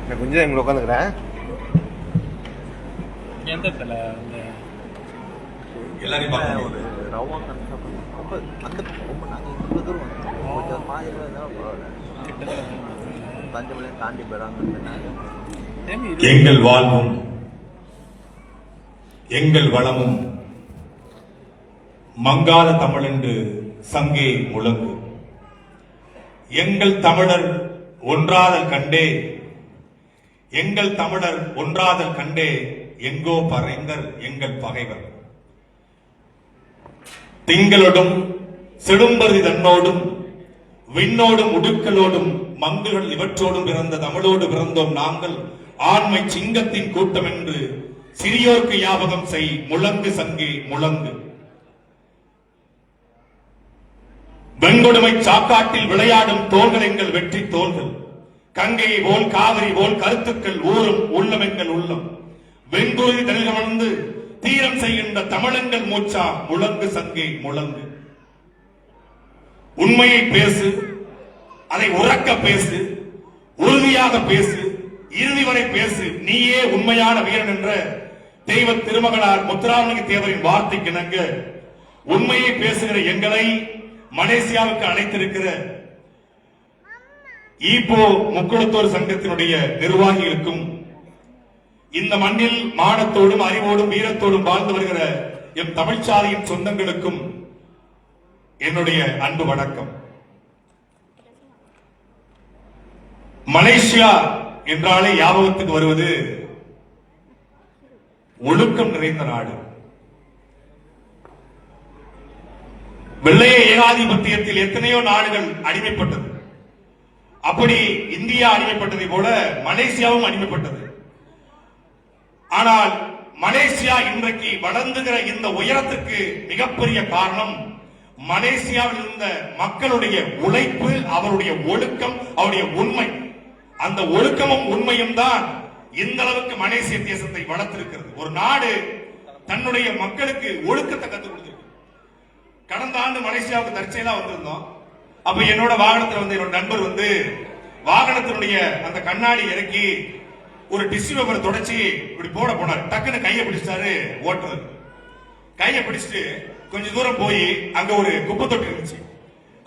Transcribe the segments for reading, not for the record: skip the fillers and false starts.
நான் கொஞ்சம் எங்களை உட்காந்துக்கிறேன். எந்த தலை எல்லாரையும் பார்க்க ஒரு ரவா ரொம்ப அந்த ரொம்ப நாங்கள் இவ்வளோ தூரம் வந்தோம். கொஞ்சம் பாதி இருந்தாலும் பரவாயில்ல. தஞ்சமலையும் தாண்டி போயிடாங்க. எங்கள் வாழ்வும் எங்கள் வளமும் மங்காத தமிழ் என்று சங்கே முழங்கு. எங்கள் தமிழர் ஒன்றாதல் கண்டே, எங்கள் தமிழர் ஒன்றாதல் கண்டே எங்கோ பறைந்தர் எங்கள் பகைவர். திங்களோடும் செடும்பருதி தன்னோடும் விண்ணோடும் உடுக்களோடும் மங்குகள் இவற்றோடும் பிறந்த தமிழோடு பிறந்தோம் நாங்கள் ஆண்மை சிங்கத்தின் கூட்டம் என்று சிறியோர்க்கு ஞாபகம் செய் முழங்கு சங்கே முழங்கு. வெண்கொடுமை சாக்காட்டில் விளையாடும் தோள்கள் எங்கள் வெற்றி தோள்கள். கங்கையை போல் காவிரி போல் கருத்துக்கள் ஊறும் உள்ளம் எங்கள் உள்ளம். வெண்குருதி தனிலமர்ந்து தீரம் செய்கின்ற தமிழங்கள் மூச்சா முழங்கு சங்கே முழங்கு. உண்மையை பேசு, அதை உறக்க பேசு, உறுதியாக பேசு, இறுதி வரை பேசு, நீயே உண்மையான வீரன் என்ற தெய்வ திருமகனார் முத்துராமலிங்க தேவரின் வார்த்தைக்கு இணங்க உண்மையை பேசுகிற எங்களை மலேசியாவுக்கு அழைத்திருக்கிற ஈப்போ முக்குளத்தோர் சங்கத்தினுடைய நிர்வாகிகளுக்கும் இந்த மண்ணில் மானத்தோடும் அறிவோடும் வீரத்தோடும் வாழ்ந்து வருகிற எம் தமிழ்ச்சாலையின் சொந்தங்களுக்கும் என்னுடைய அன்பு வணக்கம். மலேசியா என்றாலே ஞாபகத்துக்கு வருவது ஒழுக்கம் நிறைந்த நாடு. வெள்ளைய ஏகாதிபத்தியத்தில் எத்தனையோ நாடுகள் அடிமைப்பட்டது. அப்படி இந்தியா அடிமைப்பட்டதை போல மலேசியாவும் அடிமைப்பட்டது. ஆனால் மலேசியா இன்றைக்கு வளர்ந்துகிற இந்த உயரத்துக்கு மிகப்பெரிய காரணம் மலேசியாவில் இருந்த மக்களுடைய உழைப்பு, அவருடைய ஒழுக்கம், அவருடைய உண்மை. அந்த ஒழுக்கமும் உண்மையும் தான் இந்த அளவுக்கு மலேசிய தேசத்தை வளர்த்திருக்கிறது. ஒரு நாடு தன்னுடைய மக்களுக்கு ஒழுக்கத்தை கற்றுக் கொடுத்திருக்கு. கடந்த ஆண்டு மலேசியாவுக்கு தற்செயலா வந்திருந்தோம். அப்ப என்னோட வாகனத்துல வந்து என்னோட நண்பர் வந்து வாகனத்தினுடைய அந்த கண்ணாடி இறக்கி ஒரு டிஷ்யூ பேப்பரை தொடச்சி இப்படி போட போனார். டக்குன்னு கையை பிடிச்சாரு ஓட்டுறது. கையை பிடிச்சிட்டு கொஞ்சம் தூரம் போய் அங்க ஒரு குப்பை தொட்டி இருந்துச்சு.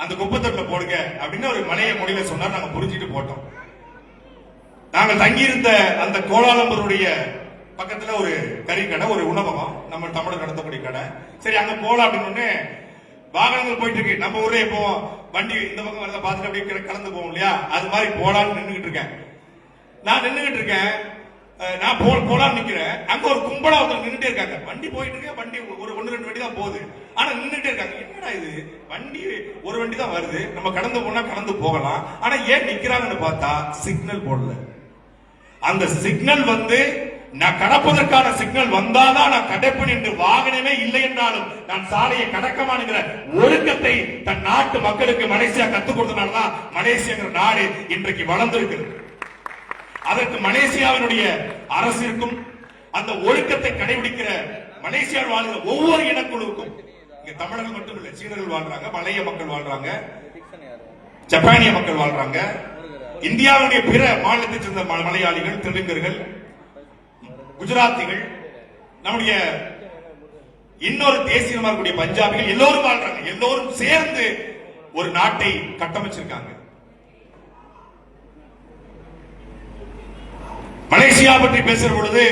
அந்த குப்பை தொட்டில போடுங்க அப்படின்னு ஒரு மலைய மொழியில சொன்னார். நாங்க புரிஞ்சுட்டு போட்டோம். நாங்கள் தங்கியிருந்த அந்த கோலாலம்பூருடைய பக்கத்துல ஒரு கறி கடை, ஒரு உணவகம், நம்ம தமிழர் நடத்தக்கூடிய கடை. சரி அங்க போலாம் அப்படின்னு வாகனங்கள் போயிட்டு இருக்கு. நம்ம ஊரே இப்போ வண்டி இந்த பக்கம் வரத பார்த்துட்டு அப்படியே கலந்து போவோம் இல்லையா, அது மாதிரி போலான்னு நின்றுகிட்டு இருக்கேன். நான் நின்றுகிட்டு இருக்கேன். நான் போலான்னு நிக்கிறேன். அங்க ஒரு கும்பலா ஒருத்தர் நின்றுட்டே இருக்காங்க. வண்டி போயிட்டு இருக்கேன். வண்டி ஒரு 1-2 வண்டி தான் போகுது. ஆனா நின்றுட்டே இருக்காங்க. என்னடா இது, வண்டி ஒரு வண்டி தான் வருது, நம்ம கடந்து போனா கடந்து போகலாம். ஆனா ஏன் நிக்கிறாங்கன்னு பார்த்தா சிக்னல் போடல. அந்த சிக்னல் வந்து நான் கடப்பதற்கான சிக்னல் வந்தாதான் நான் கடப்பேன் என்று வாகனமே இல்லை என்றாலும் நான் சாலையை கடக்கமானுங்கிற ஒழுக்கத்தை தன் நாட்டு மக்களுக்கு மலேசியா கத்துக் கொடுத்தனால்தான் மலேசியாங்கிற நாடு இன்றைக்கு வளர்ந்திருக்கிறது. அதற்கு மலேசியாவினுடைய அரசிற்கும் அந்த ஒழுக்கத்தை கடைபிடிக்கிற மலேசியாவில் வாழ்கிற ஒவ்வொரு இனக்குழுவுக்கும், இங்க தமிழர்கள் மட்டும் இல்ல, சீனர்கள் வாழ்றாங்க, மலைய மக்கள் வாழ்றாங்க, ஜப்பானிய மக்கள் வாழ்றாங்க, இந்தியாவுடைய பிற மாநிலத்தை சேர்ந்த மலையாளிகள், தெலுங்கர்கள், குஜராத்திகள், நம்முடைய இன்னொரு தேசியமாக இருக்கக்கூடிய பஞ்சாபிகள் எல்லோரும் வாழ்றாங்க. எல்லோரும் சேர்ந்து ஒரு நாட்டை கட்டமைச்சிருக்காங்க. மலேசியா பற்றி பேசுற பொழுது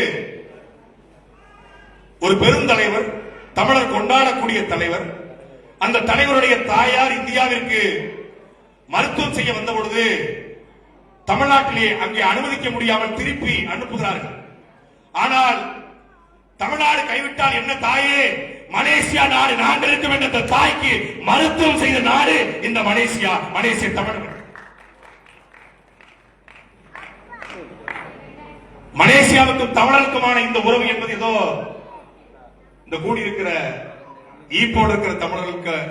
ஒரு பெருந்தலைவர், தமிழர் கொண்டாடக்கூடிய தலைவர், அந்த தலைவருடைய தாயார் இந்தியாவிற்கு மருத்துவம் செய்ய வந்த பொழுது தமிழ்நாட்டிலே அங்கே அனுமதிக்க முடியாமல் திருப்பி அனுப்புகிறார்கள். ஆனால் தமிழ்நாடு கைவிட்டால் என்ன தாயே, மலேசியா நாடு நாங்கள் இருக்கும் என்ற தாய்க்கு மருத்துவம் செய்த நாடு இந்த மலேசியா. மலேசிய தமிழர்கள் மலேசியாவுக்கும் தமிழருக்குமான இந்த உறவு என்பது ஏதோ இந்த கூடியிருக்கிற ஈப்போடு இருக்கிற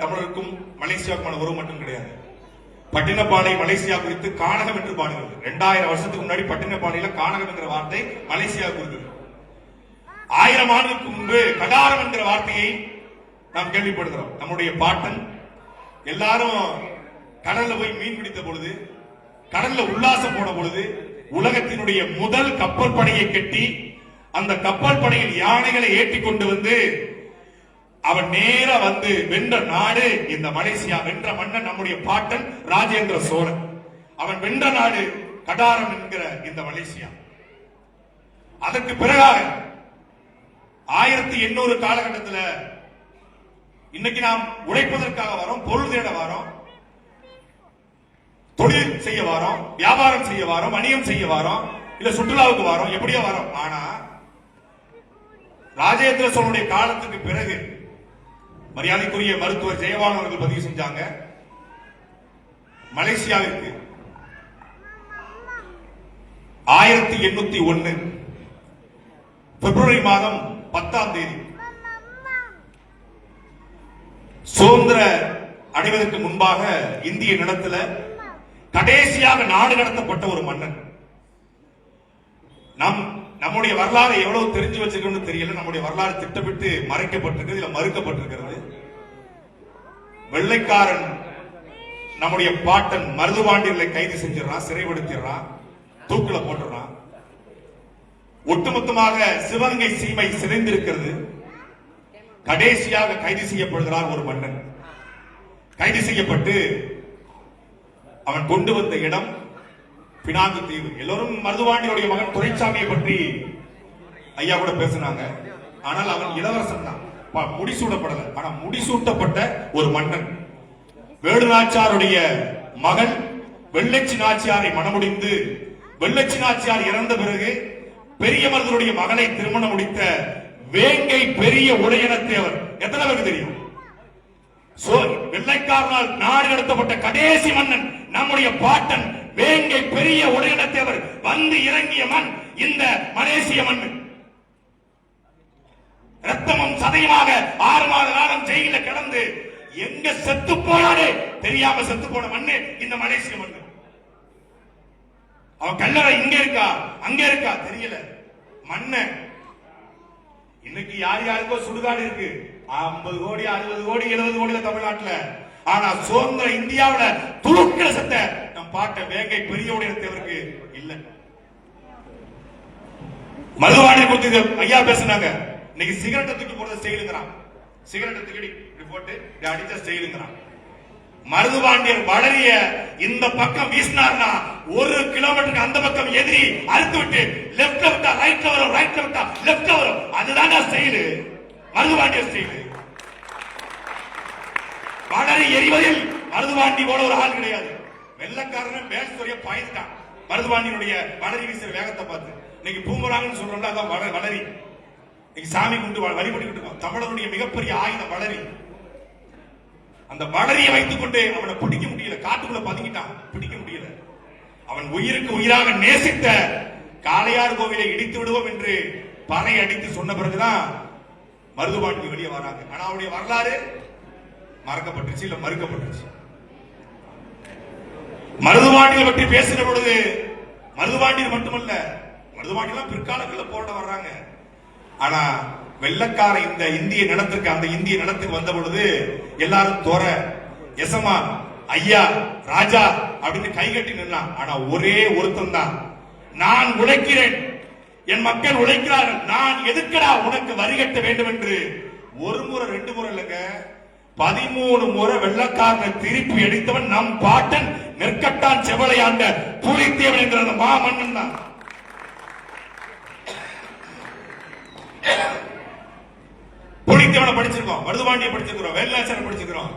தமிழருக்கும் மலேசியாவுக்குமான உறவு மட்டும் கிடையாது. பட்டினப்பாலை மலேசியா குறித்து கானகம் என்று பாடுகிறது. 2000 வருஷத்துக்கு முன்னாடி பட்டினப்பாலையில கானகம் என்கிற வார்த்தை மலேசியா குறித்து. 1000 ஆண்டுகளுக்கு முன்பு கடாரம் என்கிற வார்த்தையை நாம் கேள்விப்படுகிறோம். நம்முடைய பாட்டன் எல்லாரும் கடல்ல போய் மீன் பிடித்த பொழுது, கடல்ல உல்லாசம் போன பொழுது உலகத்தினுடைய முதல் கப்பல் படையை கட்டி அந்த கப்பல் படையில் யானைகளை ஏற்றி கொண்டு வந்து அவன் நேர வந்து வென்ற நாடு இந்த மலேசியா. வென்ற மன்னன் நம்முடைய பாட்டன் ராஜேந்திர சோழன். அவன் வென்ற நாடு கடாரம் என்கிற இந்த மலேசியா. அதற்கு பிறகாக 1800 காலகட்டத்தில் இன்னைக்கு நாம் உழைப்பதற்காக வரோம், பொருள் தேட வரோம், தொழில் செய்ய வரோம், வியாபாரம் செய்ய வரோம், வணிகம் செய்ய வரோம், இல்ல சுற்றுலாவுக்கு வரோம், எப்படியோ வரோம். ஆனா ராஜேந்திர சோழனுடைய காலத்துக்கு பிறகு மரியாதைக்குரிய மருத்துவர் ஜெயவான் அவர்கள் பதிவு செஞ்சாங்க, மலேசியாவிற்கு 1801 பிப்ரவரி மாதம் 10ஆம் தேதி சுதந்திர அடைவதற்கு முன்பாக இந்திய நிலத்துல கடைசியாக நாடு கடத்தப்பட்ட ஒரு மன்னன். நம்முடைய வரலாறு எவ்வளவு தெரிஞ்சு வச்சிருக்கோம்னு தெரியல. நம்முடைய வரலாறு திட்டமிட்டு மறைக்கப்பட்டிருக்கிறது, இல்ல மறுக்கப்பட்டிருக்கிறது. வெள்ளைக்காரன் நம்முடைய பாட்டன் மருதுபாண்டியர்களை கைது செஞ்சிடறான், சிறைப்படுத்திடுறான், தூக்குல போட்டுறான். ஒட்டுமொத்தமாக சிவகங்கை சீமை சிதைந்திருக்கிறது. கடைசியாக கைது செய்யப்படுகிறார் ஒரு மன்னன். கைது செய்யப்பட்டு அவன் கொண்டு வந்த இடம் பினாங்கு தீவு. எல்லோரும் மருதுபாண்டியுடைய மகன் துரைசாமியை பற்றி ஐயா கூட பேசினாங்க. ஆனால் அவன் இளவரசன் தான், முடிசூடப்படல. ஆனா முடிசூட்டப்பட்ட ஒரு மன்னன். வேடு நாச்சியாருடைய மகன் வெள்ளச்சி நாச்சியாரை மணமுடிந்து வெள்ளச்சி நாச்சியார் இறந்த பிறகு பெரிய மருதனுடைய மகனை திருமணம் முடித்த வேங்கை பெரிய உடையனத்தேவர். எத்தனை பேருக்கு தெரியும்? வெள்ளைக்காரனால் நாடு கடத்தப்பட்ட கடைசி மன்னன் நம்முடைய பாட்டன் வேங்கை பெரிய உடையனத்தேவர் வந்து இறங்கிய மண் இந்த மலேசிய மண். ரத்தமும் சதையுமாக 6 மாத காலம் ஜெயில கிடந்து எங்க செத்து போனாரு தெரியாம செத்து போன மண்ணு இந்த மலேசிய மண். அவன் கல்லறை இங்க இருக்கா அங்க இருக்கா தெரியல. மண்ண இன்னைக்கு யார் யாருக்கோ சுடுகாடு இருக்கு, 50 கோடி 60 கோடி 70 கோடி தமிழ்நாட்டுல. ஆனா சுதந்திர இந்தியாவில துளுக்கிற சத்த நம் பாட்ட வேங்கை பெரிய உடையத்தேவருக்கு இல்ல. மதுவாணி குறித்து ஐயா பேசினாங்க. இன்னைக்கு சிகரெட்டை தூக்கி போடுறது ஸ்டைலுங்கிறான். சிகரெட்டை தூக்கி போட்டு அடிச்ச ஸ்டைலுங்கிறான். மருதுபாண்டியர் வளரிய இந்த பக்கம் வீசினார்னா 1 கிலோமீட்டருக்கு அந்த பக்கம் எதிரி அறுத்து விட்டு லெப்ட்ல விட்டா ரைட்ல வரும், ரைட்ல விட்டா லெப்ட்ல வரும். அதுதான் ஸ்டைலு, மருதுபாண்டியர் ஸ்டைலு. வளரி எரிவதில் மருதுபாண்டி போல ஒரு ஆள் கிடையாது. வெள்ளக்காரன் மேல்துறைய பாய்ந்துட்டான் மருதுபாண்டியனுடைய வளரி வீசுற வேகத்தை பார்த்து. இன்னைக்கு பூமராங்கன்னு சொல்றோம்ல, அதான் வளரி. இன்னைக்கு சாமி கும்பிட்டு வழிபட்டு இருக்கோம். தமிழருடைய மிகப்பெரிய ஆயுதம் வளரி. அந்த வளரியை வைத்துக் கொண்டு அவனை பிடிக்க முடியல. காட்டுக்குள்ள பதுங்கிட்டான், பிடிக்க முடியல. அவன் உயிருக்கு உயிராக நேசித்த காளையார் கோவிலை இடித்து விடுவோம் என்று பறை அடித்து சொன்ன பிறகுதான் மருதுபாண்டி வெளியே வராங்க. ஆனா அவருடைய வரலாறு மறக்கப்பட்டுச்சு, இல்ல மறுக்கப்பட்டுச்சு. மருதுபாண்டியர் பற்றி பேசின பொழுது மருதுபாண்டியர் மட்டுமல்ல, மருதுபாண்டியெல்லாம் பிற்காலங்களில் போராட வர்றாங்க. ஆனா வெள்ளக்கார இந்த இந்திய நிலத்திற்கு, அந்த இந்திய நிலத்துக்கு வந்த பொழுது எல்லாரும் தோற எசமா ஐயா ராஜா அப்படின்னு கைகட்டி நின்னான். ஆனா ஒரே ஒருத்தன் தான், நான் உழைக்கிறேன், என் மக்கள் உழைக்கிறார்கள், நான் எதுக்கடா உனக்கு வரி கட்ட வேண்டும் என்று ஒரு முறை 2 முறை இல்லைங்க, 13 முறை வெள்ளக்காரனை திருப்பி அடித்தவன் நம் பாட்டன் நெற்கட்டான் செவலையாண்ட புலித்தேவன் என்கிற அந்த மாமன்னன் தான். புலித்தேவனை படிச்சிருக்கோம், மருதுபாண்டியை படிச்சிருக்கிறோம், வேலுநாச்சியாரை படிச்சிருக்கிறோம்.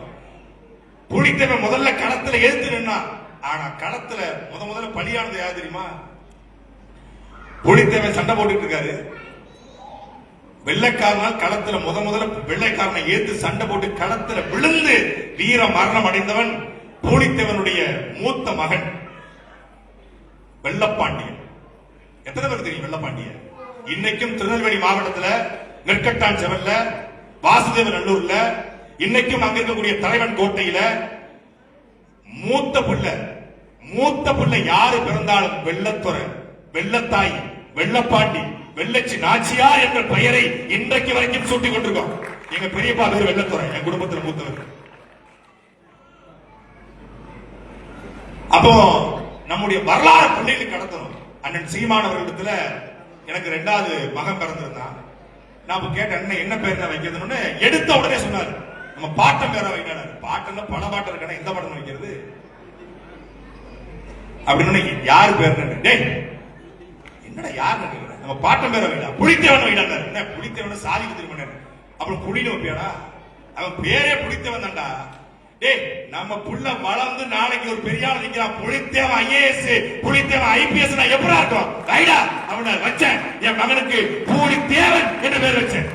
புலித்தேவன் முதல்ல களத்துல எதிர்த்து நின்னா. ஆனா களத்துல முதல்ல பலியானது யாரு தெரியுமா? புலித்தேவன் சண்டை போட்டுட்டு இருக்காரு. வெள்ளைக்காரனால் களத்துல முதல்ல வெள்ளைக்காரனை ஏத்து சண்டை போட்டு களத்துல விழுந்து வீர மரணம் அடைந்தவன் புலித்தேவனுடைய மூத்த மகன் வெள்ளப்பாண்டியன். எத்தனை பேர் தெரியும் வெள்ளப்பாண்டியன்? இன்னைக்கும் திருநெல்வேலி மாவட்டத்துல நெற்கட்டான் செவல்ல, வாசுதேவ நல்லூர்ல, இன்னைக்கும் அங்க இருக்கக்கூடிய தலைவன் கோட்டையில மூத்த பிள்ளை யாரு பிறந்தாலும் வெள்ளத்துறை, வெள்ளத்தாய், வெள்ளப்பாண்டி, வெள்ளச்சி நாச்சியார் என்ற பெயரை இன்றைக்கு வரைக்கும் சூட்டிக் கொண்டிருக்கோம். எங்க பெரியப்பா பேர் வெள்ளத்துறை, என் குடும்பத்தில் மூத்தவர். அப்போ நம்முடைய வரலாறு பிள்ளைகளுக்கு கடத்தணும். அண்ணன் சீமான் அவர்களிடத்துல எனக்கு 2வது மகன் பிறந்திருந்தான். நான் கேட்டேன் என்ன பேர் தான் வைக்கிறதுன்னு. எடுத்த உடனே சொன்னாரு நம்ம பாட்டன் பேரை வைக்கிறாரு. பாட்டன் பல பாட்டம் இருக்கானே எந்த பாட்டம் வைக்கிறது அப்படின்னு. யாரு பேர் என்னடா யாரு நம்ம பாட்டன் பேரை வைடா, புலித்தேவன் வைடாரு. என்ன புலித்தேவன் சாதி திரும்ப அப்புறம் புலின்னு வைப்பியாடா? அவன் பேரே புலித்தேவன் தான்டா. டேய் நம்ம புள்ள வளர்ந்து நாளைக்கு ஒரு பெரிய ஆள் நிக்கிறான், புலித்தேவன் ஐஏஎஸ் புலித்தேவன் ஐபிஎஸ் எப்படா இருக்கும் ரைடா அவனை வச்சேன். என் மகனுக்கு புலித்தேவன் என்ற பேர் வச்சேன்.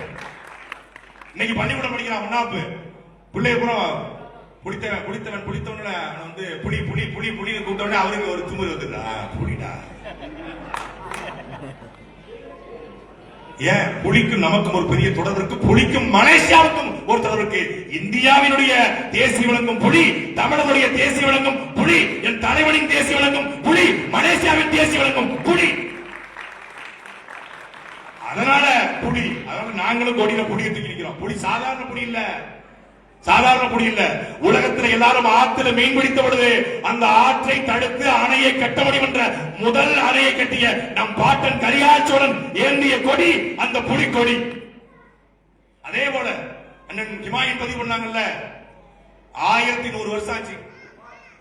இன்னைக்கு பள்ளிக்கூடம் படிக்கிறான் ஒன்னாப்பு பிள்ளைய கூட புலித்தேவன் புலித்தேவன் புலித்தவன் வந்து புலி புலி புலி புலின்னு கூப்பிட்டோடனே அவருக்கு ஒரு துமுறு வந்துடா புலிடா. ஏன் புலிக்கும் நமக்கும் ஒரு பெரிய தொடர்பு இருக்கு, புலிக்கும் மலேசியாவுக்கும் ஒரு தொடர்பு இருக்கு. இந்தியாவினுடைய தேசிய விலங்கும் புலி, தமிழனுடைய தேசிய விலங்கும் புலி, என் தலைவனின் தேசிய விலங்கும் புலி, மலேசியாவின் தேசிய விலங்கும் புலி. அதனால புலி, அதனால நாங்களும் கொடியில புலியை தூக்கி நிற்கிறோம். புலி சாதாரண புலி இல்ல, சாதாரண புலி இல்ல. உலகத்தில் எல்லாரும் ஆற்றில மீன் பிடித்த பொழுது அந்த ஆற்றை தடுத்து அணையை கட்ட முடியும் என்ற முதல் அணையை கட்டிய நம் பாட்டன் கரிகால் சோழன் ஏந்திய கொடி அந்த புலி கொடி. அதே போல அண்ணன் ஹிமாயின் பதிவு பண்ணாங்கல்ல, 1100 வருஷம் ஆச்சு.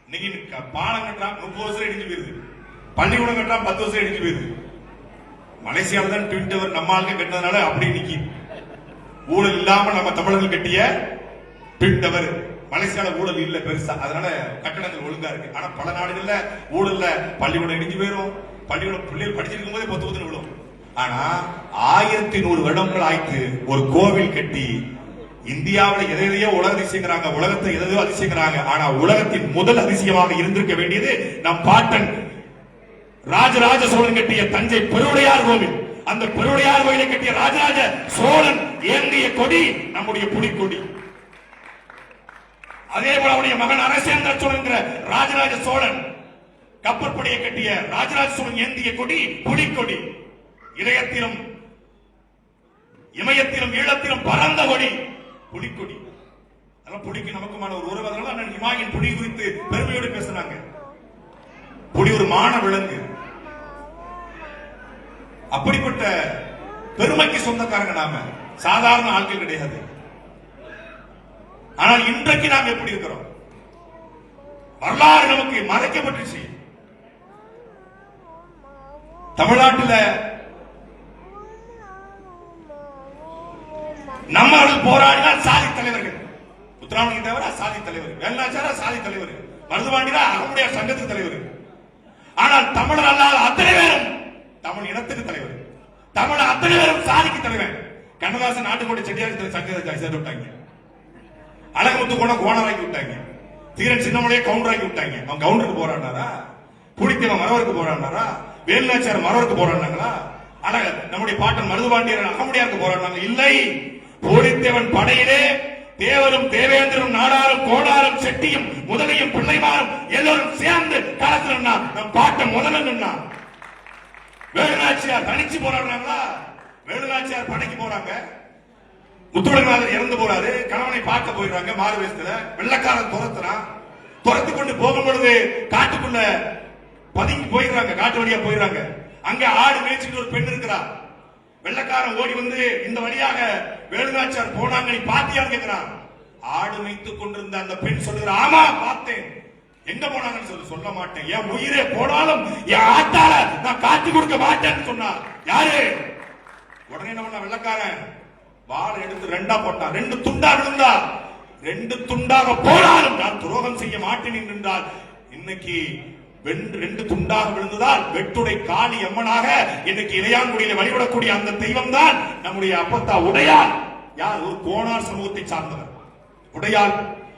இன்னைக்கு பாலம் கட்டுறான் 30 வருஷம் இடிஞ்சு போயிருது, பள்ளிக்கூடம் கட்டுறான் 10 வருஷம் இடிஞ்சு போயிருது. மலேசியாவில் தான் ட்வின் டவர் நம்ம ஆளுங்க கட்டினதுனால அப்படி இன்னைக்கு ஊழல் இல்லாம நம்ம தமிழர்கள் கட்டிய ட்வின் டவர். மலேசியால ஊழல் இல்ல பெருசா, அதனால கட்டணங்கள் ஒழுங்கா இருக்கு. ஆனா பல நாடுகள்ல ஊழல்ல பள்ளிக்கூடம் இடிஞ்சு போயிரும், பள்ளிக்கூடம் பிள்ளைகள் படிச்சிருக்கும் போதே 10 விழும். ஆனா 1100 வருடங்கள் ஆயிட்டு ஒரு கோவில் கட்டி இந்தியாவில் எதையோ உலக அதிசயங்கிறாங்க, உலகத்தை எதையோ அதிசயங்கிறாங்க. ஆனா உலகத்தின் முதல் அதிசயமாக இருந்திருக்க வேண்டியது நம் பாட்டன் ராஜராஜ சோழன் கட்டிய தஞ்சை பெருவுடையார் கோவில். அந்த பெருவுடையார் கோயிலை கட்டிய ராஜராஜ சோழன் ஏந்திய கொடி நம்முடைய புலிக்கொடி. அதே போல அவருடைய மகன் அரசேந்திர சோழன் ராஜராஜ சோழன் கப்பற்படையை கட்டிய ராஜராஜ சோழன் ஏந்திய கொடி புலிக்கொடி. இதயத்திலும் இமயத்திலும் ஈழத்திலும் பறந்த கொடி புலிக்கொடி. அதெல்லாம் புலிக்கு நமக்குமான ஒரு உறவு. அதனால அண்ணன் ஹிமாயின் புலி குறித்து பெருமையோடு பேசினாங்க. புலி ஒரு மான விலங்கு. அப்படிப்பட்ட பெருமைக்கு சொந்தக்காரங்க நாம, சாதாரண ஆட்கள் கிடையாது. ஆனால் இன்றைக்கு நாம் எப்படி இருக்கிறோம்? வரலாறு நமக்கு மறைக்கப்பட்டுச்சு. தமிழ்நாட்டில் நம்மவர்கள் போராடினால் சாதி தலைவர்கள், முத்துராமலிங்க தேவரா சாதி தலைவர், வேலுநாச்சியாரா சாதி தலைவர், மருதுபாண்டியரா அகமுடையார் சங்கத்துக்கு தலைவர். ஆனால் தமிழர் அல்லாத அத்தனை பேரும் தமிழ் இனத்துக்கு தலைவர், தமிழ் அத்தனை பேரும் சாதிக்கு தலைவர். கண்ணதாசன் நாட்டுக்கோட்டை செட்டியார் சங்கத்தை சேர்த்து விட்டாங்க, அழகுமுத்து போன கோணராக்கி விட்டாங்க, தீரன் சின்னமலையை கவுண்டராக்கி விட்டாங்க. அவன் கவுண்டருக்கு போராடினாரா? புலித்தேவன் மரவருக்கு போராடினாரா? வேலுநாச்சியார் மரவருக்கு போராடினாங்களா? அழக நம்முடைய பாட்டன் மருதுபாண்டியர் அகமுடையாருக்கு போராடினாங்க? இல்லை. புலித்தேவன் படையிலே தேவரும் தேவேந்திரும் நாடாரும் கோடாரும் செட்டியும் முதலையும் பிள்ளைமாரும் எல்லோரும் சேர்ந்து களத்தில் நம் பாட்டன் முதல்ல நின்னா. வேலுநாச்சியார் தனிச்சு போராடினாங்களா? வேலுநாச்சியார் படைக்கு போறாங்க, முத்துவடநாதர் இறந்து போறாரு, கணவனை பார்க்க போயிடுறாங்க, மாறு வேஷத்துல வெள்ளக்காரன் துரத்துறான். துரத்து கொண்டு போகும் பொழுது காட்டுக்குள்ள பதுங்கி போயிடுறாங்க, காட்டு வழியா போயிடுறாங்க. அங்க ஆடு மேய்ச்சிட்டு ஒரு பெண் இருக்கிறா. வெள்ளக்காரன் ஓடி வந்து இந்த வழியாக வேலுநாச்சியார் போனாங்க, நீ பாத்தியான்னு கேட்கிறான். ஆடு மேய்த்துக் கொண்டிருந்த அந்த பெண் சொல்லுகிற, ஆமா பார்த்தேன். எங்க போனாங்கன்னு சொல்ல மாட்டேன், என் உயிரே போனாலும் என் ஆட்டால நான் காட்டி கொடுக்க மாட்டேன்னு சொன்னா. யாரு? உடனே என்ன பண்ண வெள்ளக்காரன் வாளை எடுத்து 2 போட்டான். 2 துண்டா விழுந்தா. 2 துண்டாக போனாலும் நான் துரோகம் செய்ய மாட்டேன் என்றால் இன்னைக்கு 2 துண்டாக விழுந்ததால் வெட்டுடை காளி அம்மனாக இன்னைக்கு இளையான்குடியில வழிபடக்கூடிய அந்த தெய்வம் தான் நம்முடைய அப்பத்தா உடையாள். யார்? ஒரு கோணார் சமூகத்தை சார்ந்தவர் உடையாள்.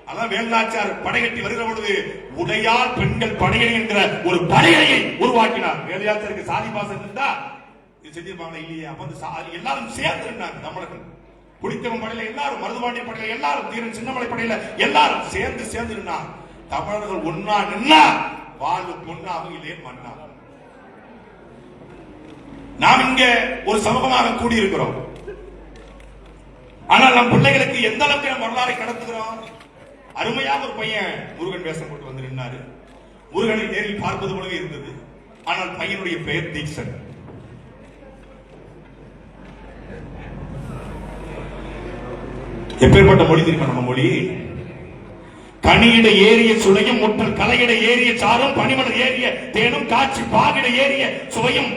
அதான் வேலுநாச்சியார் படைகட்டி வருகிற பொழுது உடையாள் பெண்கள் படையணி என்கிற ஒரு படையணியை உருவாக்கினார். வேலுநாச்சியாருக்கு சாதி பாசம் இருந்தா இது செஞ்சிருப்பாங்களா? இல்லையே. அப்ப எல்லாரும் சேர்ந்து இருந்தாங்க. தமிழர்கள் புலித்தேவன் படையில எல்லாரும், மருதுபாண்டிய படையில எல்லாரும், தீரன் சின்னமலை படையில எல்லாரும் சேர்ந்து நின்னா. தமிழர்கள் ஒன்னா நின்னா வாழ்வு பொன்னாகும், இல்லையே மண்ணாகும். நாம் இங்க ஒரு சமூகமாக கூடியிருக்கிறோம். ஆனால் நம் பிள்ளைகளுக்கு எந்த அளவுக்கு நம்ம வரலாறை கடத்துகிறோம்? அருமையாக ஒரு பையன் முருகன் வேஷம் போட்டு வந்து நின்னாரு. முருகனை நேரில் பார்ப்பது போலவே இருந்தது. ஆனால் பையனுடைய பெயர் தீக்ஷன். எப்பேற்பட்ட மொழி தெரியுமா நம்ம மொழி? கனியிட ஏறிய சுளையும் முற்றல் கலையிட ஏறிய சாரும் பனிமலர் ஏறிய தேனும் காட்சி பாகிட ஏறிய சுவையும்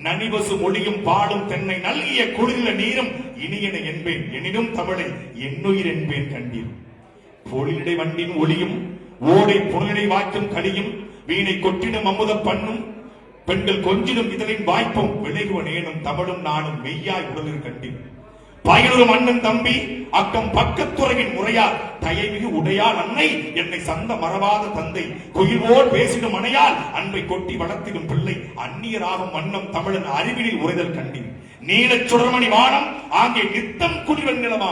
நனிவசு மொழியும் பாடும் தென்னை நல்கிய குளிர்ல நீரும் இனியன என்பேன் எனினும் தமிழை என்னுயிர் என்பேன் கண்டீர். பொழிடை வண்டின் ஒளியும் ஓடை புனலிடை வாய்க்கும் களியும் வீணை கொட்டிடும் அமுத பண்ணும் பெண்கள் கொஞ்சிடும் இதழின் வாய்ப்பும் விளைகுவனேனும் தமிழும் நானும் மெய்யாய் உடலில் கண்டீர். பயனொரு மன்னன் தம்பி அக்கம் பக்கத்துறையின் முறையால் தயமிகு உடையால் அன்னை என்னை சந்த மறவாத தந்தை குயில்வோர் பேசிடும் அணையால் அன்பை கொட்டி வளர்த்திடும் பிள்ளை அந்நியராகும் மன்னம் தமிழன் அறிவினில் உரைதல் கண்டீர். நீலச் சுடர்மணி வானம் ஆங்கே நித்தம் குளிவன் நிலமா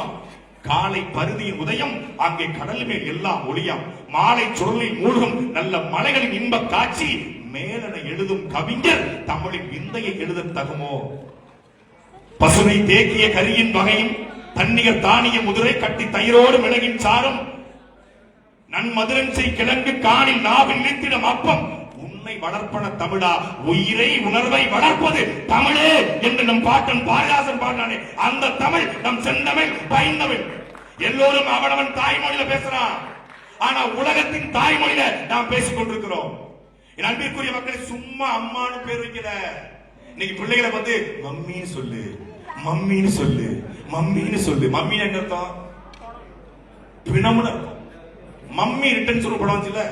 காலை பருதியின் உதயம் அங்கே கடல் மேல் எல்லாம் ஒளியாம் மாலை சுடலில் மூழ்கும் நல்ல மலைகளின் இன்ப காட்சி மேலென எழுதும் கவிஞர் தமிழின் விந்தையை எழுத தகுமோ? பசுனை தேக்கிய கரியின் வகையும் தண்ணீர் தானிய முதிரை கட்டி தயிரோடு மிளகின் சாரும் நன்மதுரன்சை கிழங்கு காணில் நாவில் நிறுத்திடும் அப்பம் உன்னை வளர்ப்பன தமிழா உயிரை உணர்வை வளர்ப்பது தமிழே என்று நம் பாட்டன் பாரதிதாசன் பாடினானே அந்த தமிழ் நம் செந்தமிழ் பைந்தமிழ். எல்லோரும் அவனவன் தாய்மொழியில பேசுறான், ஆனா உலகத்தின் தாய்மொழியில நாம் பேசிக் கொண்டிருக்கிறோம். என் அன்பிற்குரிய மக்களை சும்மா அம்மானு பேர் வைக்கல. இன்னைக்கு பிள்ளைகளை வந்து மம்மின்னு சொல்லு மம்மின்னு சொல்லு மம்மின்னு சொல்லு. மம்மி என்ன அர்த்தம்? பிணம்னு அர்த்தம். மம்மி ரிட்டர்ன் சொல்ல படம் வந்துச்சுல,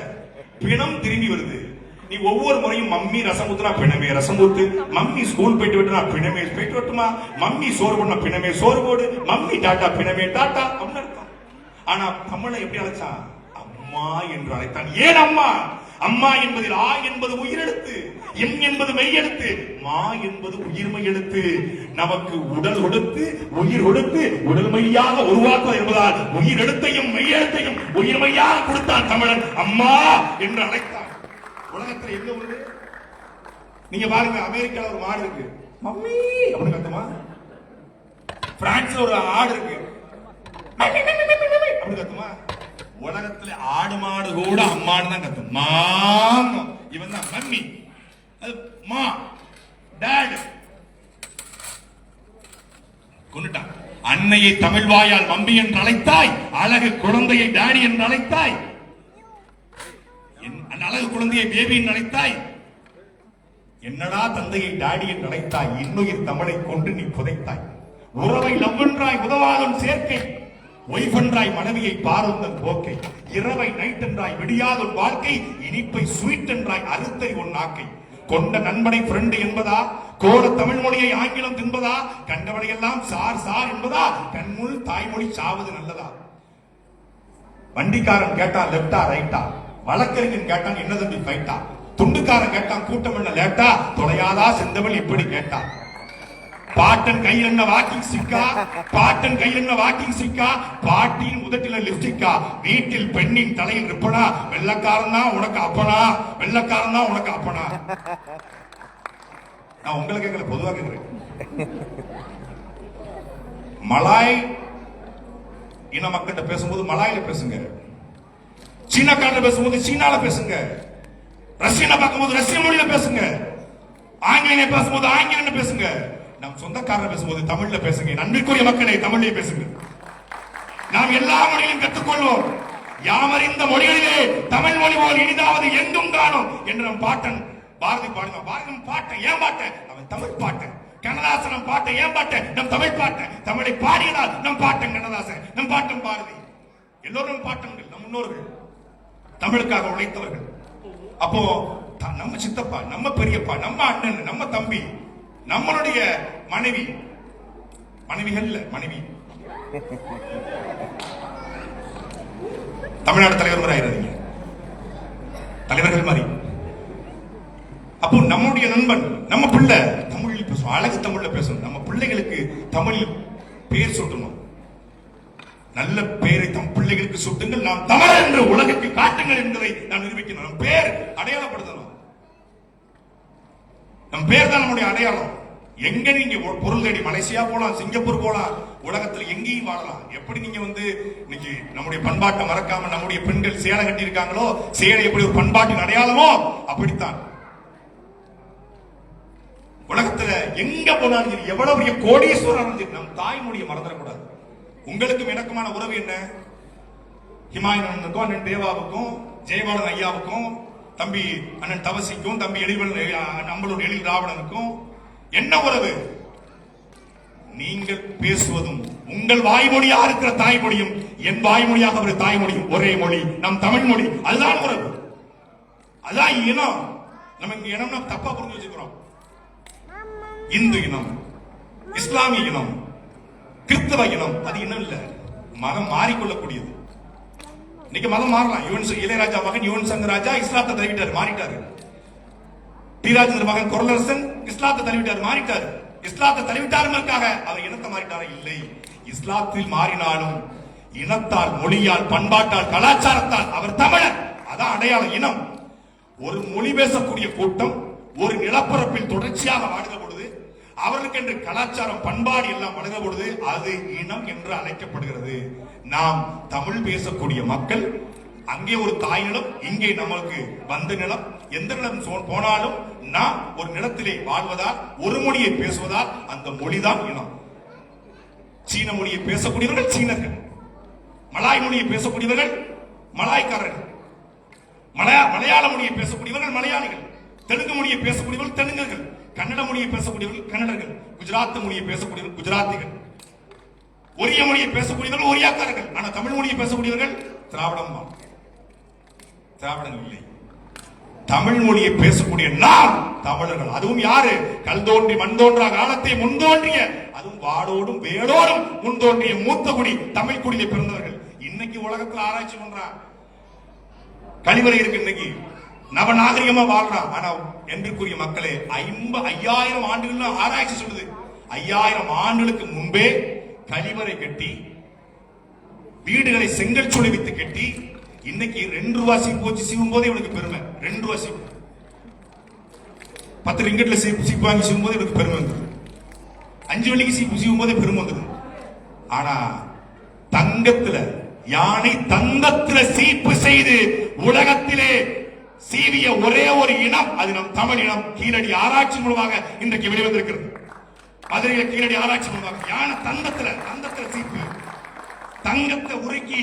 பிணம் திரும்பி வருது. நீ ஒவ்வொரு முறையும் மம்மி ரசம் ஊத்துனா பிணமே ரசம் ஊத்து, மம்மி ஸ்கூல் போயிட்டு விட்டுனா பிணமே போயிட்டு வரட்டுமா, மம்மி சோறு போடனா பிணமே சோறு போடு, மம்மி டாட்டா பிணமே டாட்டா அப்படின்னு அர்த்தம். ஆனா தமிழை எப்படி அழைச்சான்? அம்மா என்று அழைத்தான். ஏன் அம்மா? அம்மா என்பதில் ஆ என்பது உயிரெழுத்து, எம் என்பது மெய்யெழுத்து, மா என்பது உயிர்மை எழுத்து. நமக்கு உடல் கொடுத்து உயிர் கொடுத்து உடல் மையாக உருவாக்குவது என்பதால் உயிர் எழுத்தையும் மெய்யெழுத்தையும் உயிர்மையாக கொடுத்தான் தமிழன். அம்மா என்று அழைத்தான். உலகத்துல எங்க உள்ளது? நீங்க பாருங்க, அமெரிக்கால ஒரு மாடு இருக்கு, மம்மி அப்படின்னு கத்துமா. பிரான்ஸ்ல ஒரு ஆடு இருக்கு, அப்படி கத்துமா. உலகத்துல ஆடு மாடு கூட அம்மான்னு தான் கத்தும். மாமா இவன் தான் மம்மி, அது மா டாட் கொண்டுட்டான். அன்னையை தமிழ் வாயால் மம்மி என்று அழைத்தாய், அழகு குழந்தையை டாடி என்று அழைத்தாய், அழகு குழந்தையை பேபி என்று அழைத்தாய். என்னடா தந்தையை டாடி என்று அழைத்தாய்? இன்னுயிர் தமிழை கொண்டு நீ புதைத்தாய். உறவை லவ்வென்றாய் உதவாதன் சேர்க்கை, ஒய்ஃபென்றாய் மனைவியை பாருந்தன் போக்கை, இரவை நைட் என்றாய் விடியாத வாழ்க்கை, இனிப்பை ஸ்வீட் என்றாய் அறுத்தை உன் நாக்கை. கொண்ட நண்பனை ஃப்ரெண்டு என்பதா, கோட தமிழ் மொழியை ஆங்கிலம் தின்பதா, கண்டவனை எல்லாம் சார் சார் என்பதா, கண்முள் தாய்மொழி சாவது நல்லதா. வண்டிக்காரன் கேட்டான் லெப்டா ரைட்டா, வழக்கறிஞன் கேட்டான் என்ன தம்பி ஃபைட்டா, துண்டுக்காரன் கேட்டான் கூட்டம் என்ன லேட்டா, தொலையாதா செந்தவள் இப்படி கேட்டா. பாட்டன் கையில் என்ன வாக்கிங் சிக்கா, பாட்டன் கையில் என்ன வாக்கிங் சிக்கா, பாட்டியின் உதட்டில லிப்ஸ்டிக்கா, வீட்டில் பெண்ணின் தலையில் ரிப்பனா, வெள்ளக்காரன் தான் உனக்கு அப்பனா, வெள்ளக்காரன் தான் உனக்கு அப்பனா. நான் உங்களுக்கு கேட்கல, பொதுவாக கேட்கிறேன். மலாய் இன மக்கள்கிட்ட பேசும்போது மலாயில பேசுங்க, சீனாக்காரர் பேசும்போது சீனால பேசுங்க, ரஷ்யனை பார்க்கும்போது ரஷ்ய மொழியில பேசுங்க, ஆங்கிலேய பேசும்போது ஆங்கிலம் பேசுங்க, நம் சொந்தக்காரர் பேசும்போது தமிழ்ல பேசுங்க. நன்றிக்குரிய மக்களை தமிழே பேசுங்க. நாம் எல்லா மொழியிலும் கற்றுக்கொள்வோம். யாமறிந்த மொழிகளிலே தமிழ் மொழி போல் இனிதாவது எங்கும் காணும் என்று நம் பாட்டன் பாரதி பாடினான். பாரதி பாட்டன் ஏன் பாட்டன்? அவன் தமிழ் பாட்டன். கண்ணதாசனம் பாட்டன் ஏன் பாட்டன்? நம் தமிழ் பாட்டன். தமிழை பாடியதால் நம் பாட்டன் கண்ணதாசன், நம் பாட்டன் பாரதி, எல்லோரும் பாட்டன்கள், நம் முன்னோர்கள், தமிழுக்காக உழைத்தவர்கள். அப்போ நம்ம சித்தப்பா, நம்ம பெரியப்பா, நம்ம அண்ணன், நம்ம தம்பி, நம்மளுடைய மனைவி, மனைவிகள் மனைவி, தமிழ்நாடு தலைவர் ஆயிராதீங்க, தலைவர்கள் மாதிரி. அப்போ நம்முடைய நண்பன், நம்ம பிள்ளை தமிழில் பேசணும், அழகு தமிழ்ல பேசணும். நம்ம பிள்ளைகளுக்கு தமிழில் பேர் சூட்டணும். நல்ல பேரை தம் பிள்ளைகளுக்கு சுட்டுங்கள், நாம் தமிழர் என்று உலகுக்கு காட்டுங்கள் என்பதை நாம் நிரூபிக்கணும். நம் பேர் அடையாளப்படுத்தணும். நம் பேர் தான் நம்முடைய அடையாளம். எங்க நீங்க பொருள் தேடி மலேசியா போலாம், சிங்கப்பூர் போலாம், உலகத்தில் எங்கேயும் வாழலாம். எப்படி நீங்க இன்னைக்கு நம்முடைய பண்பாட்டை மறக்காம நம்முடைய பெண்கள் சேலை கட்டி இருக்காங்களோ, சேலை எப்படி ஒரு பண்பாட்டின் அடையாளமோ அப்படித்தான் எங்க போனாலும் சரி, எவ்வளவு பெரிய கோடீஸ்வரர் சரி, நம் தாய்மொழியை மறந்துடக்கூடாது. உங்களுக்கும் எனக்குமான உறவு என்ன? ஹிமாயனுக்கும் அண்ணன் தேவாவுக்கும் ஜெயபாலன் ஐயாவுக்கும் தம்பி அண்ணன் தவசிக்கும் தம்பி நம்மளோட எழில் ராவணனுக்கும் என்ன உறவு? நீங்கள் பேசுவதும் உங்கள் வாய்மொழியாக இருக்கிற தாய்மொழியும் என் வாய்மொழியாக ஒரு தாய்மொழியும் ஒரே மொழி, நம் தமிழ் மொழி. அதுதான் உறவு, அதுதான் இனம். நமக்கு இனம்னா தப்பா புரிஞ்சு வச்சுக்கிறோம். இந்து இனம், இஸ்லாமிய இனம், கிறிஸ்தவ இனம், அது இனம் இல்ல, மதம் மாறிக்கொள்ளக்கூடியது. இன்னைக்கு மதம் மாறலாம். இளையராஜா மகன் யுவன் சங்கர் ராஜா இஸ்லாத்தை தழுவிட்டாரு, மாறிட்டாரு. டி ராஜேந்திர மகன் குரலரசன் இஸ்லாத்தை தழுவிட்டாரு, மாறிட்டாரு. இஸ்லாத்தை தழுவிட்டாருக்காக அவர் இனத்தை மாறிட்டாரா? இல்லை. இஸ்லாத்தில் மாறினாலும் இனத்தால், மொழியால், பண்பாட்டால், கலாச்சாரத்தால் அவர் தமிழர். அதான் அடையாளம், இனம். ஒரு மொழி பேசக்கூடிய கூட்டம் ஒரு நிலப்பரப்பில் தொடர்ச்சியாக வாழ்கிற பொழுது, அவர்களுக்கு என்று கலாச்சாரம், பண்பாடு எல்லாம் வழங்க பொழுது அது இனம் என்று அழைக்கப்படுகிறது. நாம் தமிழ் பேசக்கூடிய மக்கள் அங்கே ஒரு தாய் நிலம், இங்கே நம்மளுக்கு வந்த நிலம். எந்த நிலம் போனாலும் நாம் ஒரு நிலத்திலே வாழ்வதால், ஒரு மொழியை பேசுவதால் அந்த மொழிதான் இனம். சீன மொழியை பேசக்கூடியவர்கள் சீனர்கள், மலாய் மொழியை பேசக்கூடியவர்கள் மலாய்க்காரர்கள், மலையாள மொழியை பேசக்கூடியவர்கள் மலையாளிகள், தெலுங்கு மொழியை பேசக்கூடியவர்கள் தெலுங்கர்கள், கன்னட மொழியை பேசக்கூடியவர்கள் கன்னடர்கள், குஜராத் மொழியை பேசக்கூடியவர்கள் குஜராத்திகள், ஒரிய மொழியை பேசக்கூடியவர்கள் ஒரியாக்காரர்கள். ஆனா தமிழ் மொழியை பேசக்கூடியவர்கள் திராவிடம். திராவிடம் இல்லை. தமிழ் மொழியை பேசக்கூடிய நாம் தமிழர்கள். அதுவும் யாரு? கல் தோன்றி மண் தோன்றா காலத்தை முன்தோன்றிய, அதுவும் வாடோடும் வேடோடும் முன்தோன்றிய மூத்த குடி தமிழ் குடியில பிறந்தவர்கள். இன்னைக்கு உலகத்துல ஆராய்ச்சி பண்றான், கழிவறை இருக்கு, இன்னைக்கு நவநாகரிகமா வாழ்றான். ஆனா என்றுக்குரிய மக்களே, 5000 ஆண்டுகள் ஆராய்ச்சி சொல்லுது, 5000 ஆண்டுகளுக்கு முன்பே கழிவறை கட்டி, வீடுகளை செங்கல் சூளை வைத்து கட்டி, இன்னைக்கு 2 ரூபாய் சீப்பு வச்சு சீவும் போதே இவனுக்கு பெருமை. 2 ரூபாய் சீப்பு, 10 ரிங்கெட்ல சீப்பு வாங்கி சீவும் போது இவனுக்கு பெருமை வந்தது. 5 வெள்ளிக்கு சீப்பு சீவும் போதே பெருமை வந்தது. ஆனா தங்கத்துல, யானை தங்கத்துல சீப்பு செய்து உலகத்திலே சீவிய ஒரே ஒரு இனம் அது நம் தமிழ் இனம். கீழடி ஆராய்ச்சி மூலமாக இன்றைக்கு வெளிவந்திருக்கிறது. மதுரையில கீழடி ஆராய்ச்சி மூலமாக யானை தங்கத்துல சீப்பு, தங்கத்தை உருக்கி,